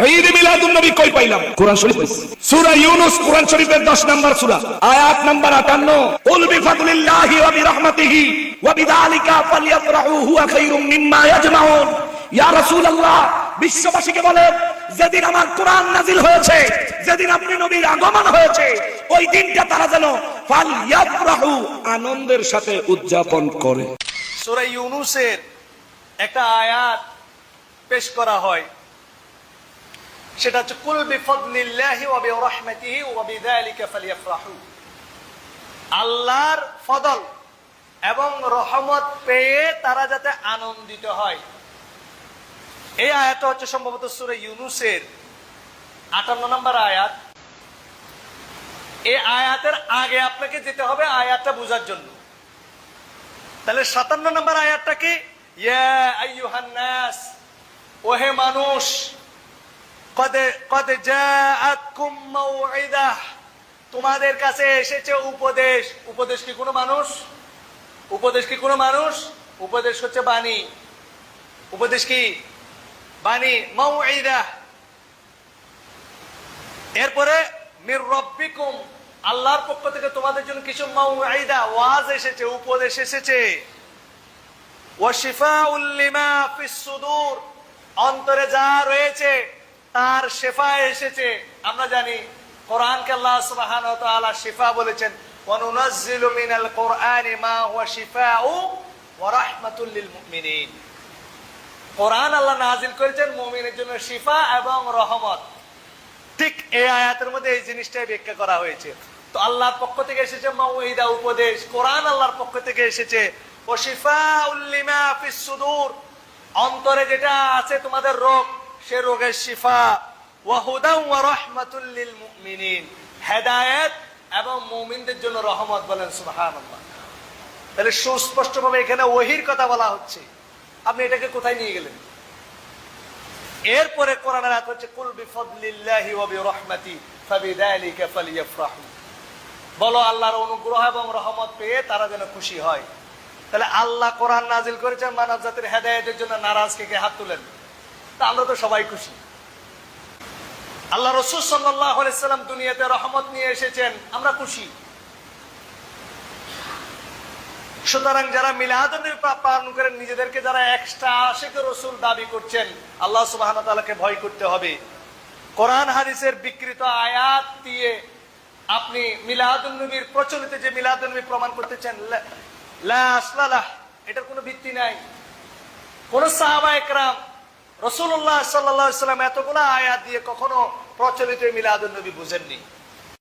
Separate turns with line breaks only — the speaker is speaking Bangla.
ঈদ মিলাদুন নবী কই পাইলাম? কোরআন শরীফ। সূরা ইউনূস কোরআন শরীফের 10 নাম্বার সূরা, আয়াত নাম্বার 58। কুল বিফাদলিল্লাহি ওয়া বিরহমাতিহি ওয়া বিযালিকা ফালইফরাহু হুয়া খায়রুম মিম্মা ইয়াজমাউন। ইয়া রাসূলুল্লাহ, বিশ্ববাসীকে বলেন, যেদিন আমার কোরআন নাজিল হয়েছে, যেদিন আপনি নবীর আগমন হয়েছে, ওই দিনটা তারা যেন ফালইফরাহু, আনন্দের সাথে উদযাপন করে।
সূরা ইউনূসের একটা আয়াত পেশ করা হয়, সেটা হচ্ছে কুল বিফাদলিল্লাহি ওয়া বিরহমাতিহি ওয়া বিযালিকা ফালইফরাহু। আল্লাহর ফদল এবং রহমত পেয়ে তারা যাতে আনন্দিত হয়। এই আয়াতটা হচ্ছে সম্ভবত সূরা ইউনূসের 58 নম্বর আয়াত। এই আয়াতের আগে আপনাকে যেতে হবে আয়াতটা বোঝার জন্য। তাহলে 57 নম্বর আয়াতটা কি? ইয়া আইয়ুহান নাস, ওহে মানুষ, কদ জাআতকুম মাউইদা, তোমাদের কাছে এসেছে উপদেশ। উপদেশ কি কোনো মানুষ? উপদেশ কি কোনো মানুষ? উপদেশ হচ্ছে বাণী। উপদেশ কি? বাণী, মাউইদা। এরপরে মির রব্বিকুম, আল্লাহর পক্ষ থেকে তোমাদের জন্য কিছু মাউইদা, ওয়াজ এসেছে, উপদেশ এসেছে। ওয়া শিফাউল লিমা ফিস সুদূর, অন্তরে যা রয়েছে তার শিফা এসেছে। আমরা জানি কোরআনকে আল্লাহ সুবহানাহু ওয়া তাআলা শিফা বলেছেন, ওয়া নুনাজ্জিলু মিনাল কুরআনি মা হুয়া শিফাউ ওয়া রাহমাতুল লিল মুমিনিন। কোরআন আল্লাহ নাজিল করেছেন মুমিনের জন্য শিফা এবং রহমত। ঠিক এই আয়াতের মধ্যে এই জিনিসটাই ব্যাখ্যা করা হয়েছে। তো আল্লাহর পক্ষ থেকে এসেছে মাউইদা, উপদেশ। কোরআন আল্লাহর পক্ষ থেকে এসেছে ওয়া শিফাউল লিমা ফিস সুদূর, অন্তরে যেটা আছে তোমাদের রোগ, সে রোগের শিফা। ওয়া হুদাও ওয়া রাহমাতুল লিল মুমিনিন, হেদায়েত এবং মুমিনদের জন্য রহমত। বলেন সুবহানাল্লাহ। তাহলে সুস্পষ্টভাবে এখানে ওহীর কথা বলা হচ্ছে। আপনি এটাকে কোথায় নিয়ে গেলেন? এরপরে কোরআনের আয়াত হচ্ছে কুল বিফাদলিল্লাহি ওয়া বিরহমাতি ফাবিযালিকা ফালইফরাহু, বলো আল্লাহর অনুগ্রহ এবং রহমত পেয়ে তারা যেন খুশি হয়। তাহলে আল্লাহ কোরআন নাজিল করেছেন মানব জাতির হেদায়েতের জন্য। নারাজ কে হাত তুলেন? তা আমরা তো সবাই খুশি। আল্লাহ রাসূল সাল্লাল্লাহু আলাইহি সাল্লাম দুনিয়াতে রহমত নিয়ে এসেছেন, আমরা খুশি। সুতরাং যারা মিলাদুন নবী পালন করেন, নিজেদেরকে যারা এক্সট্রা আশিক রাসূল দাবি করছেন, আল্লাহ সুবহানাহু ওয়া তাআলাকে ভয় করতে হবে। কোরআন হাদিসের বিকৃত আয়াত দিয়ে আপনি মিলাদুন নবীর প্রচলিত যে মিলাদুন নবী প্রমাণ করতেছেন, লা আসলালাহ, এটার কোনো ভিত্তি নাই। কোন সাহাবা একরাম রাসূলুল্লাহ সাল্লাল্লাহু আলাইহি ওয়াসাল্লাম এতগুলো আয়াত দিয়ে কখনো প্রচলিত মিলাদুন নবী বুঝেননি।